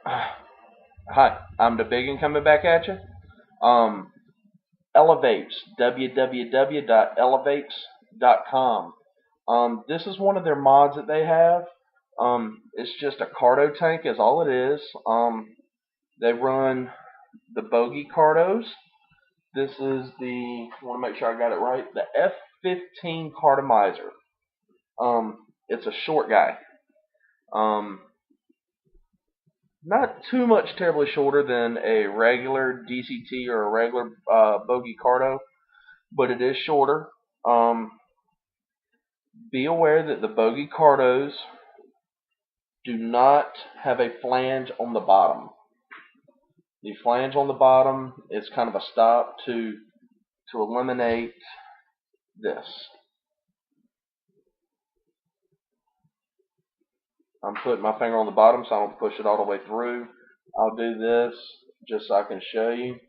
Hi, I'm the Big and coming back at you. Um, Elevapes, www.elevapes.com. This is one of their mods that they have. It's just a cardo tank, is all it is. They run the Boge cardos. This is the, I want to make sure I got it right, the F15 cardomizer. It's a short guy. Um, Not too much terribly shorter than a regular DCT or a regular Boge cardo, but it is shorter. Um, be aware that the Boge cardos do not have a flange on the bottom. The flange on the bottom is kind of a stop to eliminate this. I'm putting my finger on the bottom so I don't push it all the way through. I'll do this just so I can show you.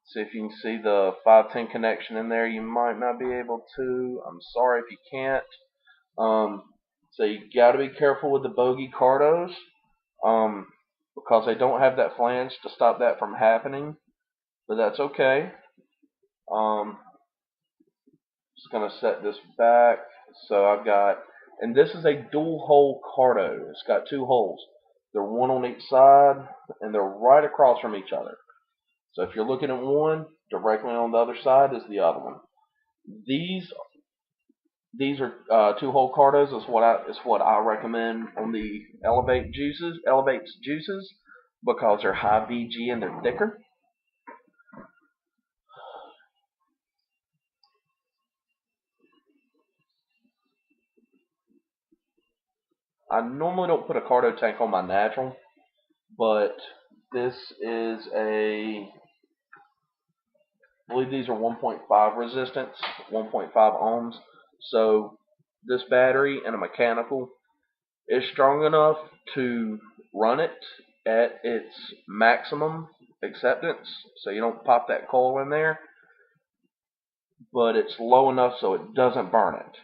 See if you can see the 510 connection in there. You might not be able to. I'm sorry if you can't. So you got to be careful with the Boge cardos because they don't have that flange to stop that from happening. But that's okay. Just gonna set this back. So I've got, and this is a dual hole cardo. It's got two holes. They're one on each side, and they're right across from each other. So if you're looking at one, directly on the other side is the other one. These these are two-hole cardos. Is what I recommend on the Elevapes juices, because they're high VG and they're thicker. I normally don't put a cardo tank on my natural, but this is I believe these are 1.5 resistance, 1.5 ohms. So this battery and a mechanical is strong enough to run it at its maximum acceptance, so you don't pop that coil in there, but it's low enough so it doesn't burn it.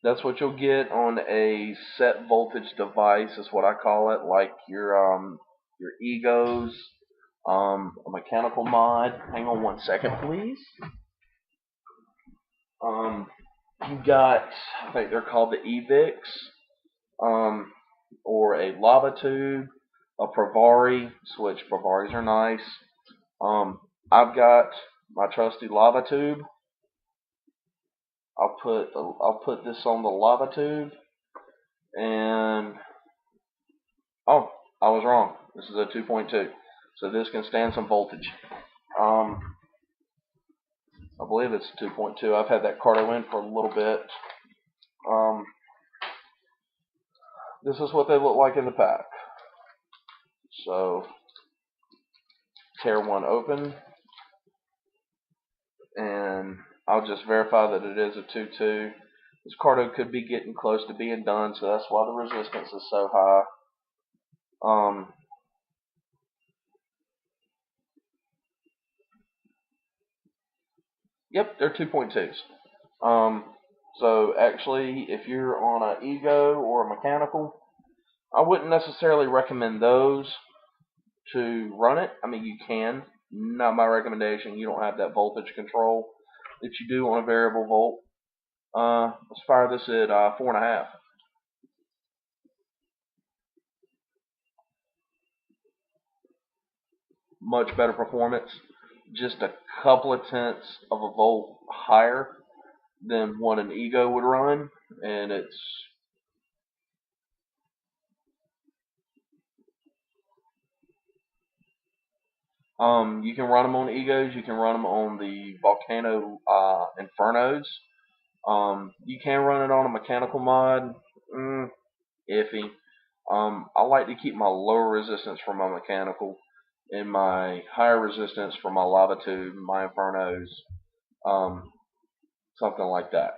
That's what you'll get on a set voltage device, is what I call it, like your egos, a mechanical mod. Hang on one second, please. Um, you got, I think they're called the EVIX, or a lava tube, a Pravari, which Pravaris are nice. I've got my trusty lava tube. I'll put this on the lava tube, and oh, I was wrong. This is a 2.2, so this can stand some voltage. I believe it's 2.2. I've had that cardo in for a little bit. This is what they look like in the pack. So tear one open, and I'll just verify that it is a 2.2. This cardo could be getting close to being done, so that's why the resistance is so high. Yep, they're 2.2s. So actually, if you're on an ego or a mechanical, I wouldn't necessarily recommend those to run it. I mean, you can. Not my recommendation. You don't have that voltage control that you do on a variable volt. Let's fire this at 4.5. Much better performance. Just a couple of tenths of a volt higher than what an ego would run, and it's you can run them on egos. You can run them on the Volcano Infernos. You can run it on a mechanical mod. Iffy. I like to keep my lower resistance for my mechanical and my higher resistance for my lava tube, my Infernos, something like that.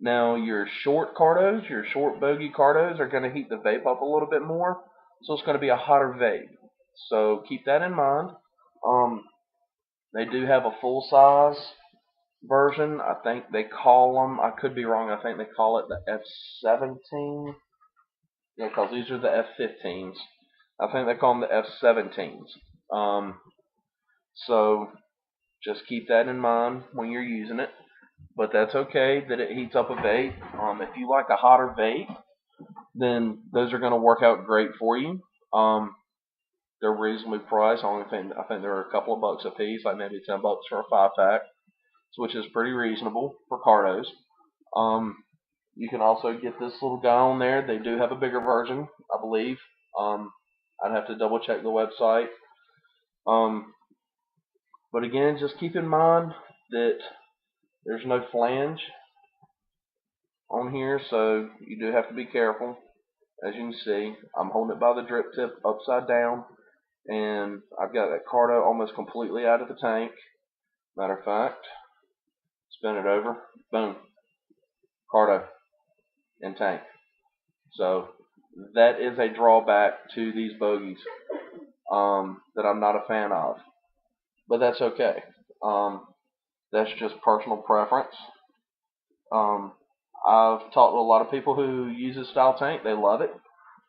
Now your short cardos, your short Boge cardos, are going to heat the vape up a little bit more. So it's going to be a hotter vape. So keep that in mind. Um, they do have a full size version. I think they call them, I could be wrong, I think they call it the F17. Yeah, because these are the F15s. I think they call them the F17s. So just keep that in mind when you're using it. But that's okay that it heats up a vape. If you like a hotter vape, then those are going to work out great for you. They're reasonably priced. I think they're a couple of bucks a piece, like maybe $10 for a 5-pack, which is pretty reasonable for cardos. You can also get this little guy on there. They do have a bigger version, I believe. I'd have to double check the website. But again, just keep in mind that there's no flange on here, so you do have to be careful. As you can see, I'm holding it by the drip tip upside down, and I've got that cardo almost completely out of the tank. Matter of fact, spin it over, boom, cardo in tank. So that is a drawback to these bogeys that I'm not a fan of, but that's okay. That's just personal preference. I've talked to a lot of people who use this style tank. They love it.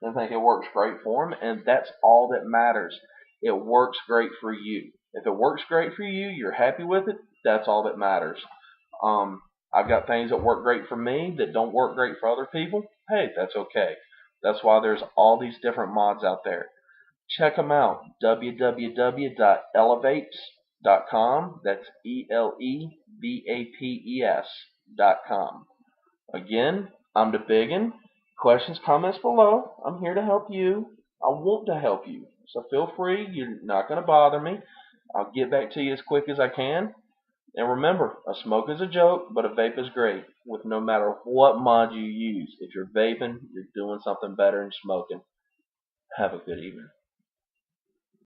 They think it works great for them, and that's all that matters. It works great for you. If it works great for you, you're happy with it, that's all that matters. I've got things that work great for me that don't work great for other people. Hey, that's okay. That's why there's all these different mods out there. Check them out. www.elevapes.com. That's ELEVAPES.com. Again, I'm the Biggin. Questions, comments below. I'm here to help you. I want to help you. So feel free. You're not going to bother me. I'll get back to you as quick as I can. And remember, a smoke is a joke, but a vape is great. With no matter what mod you use. If you're vaping, you're doing something better than smoking. Have a good evening.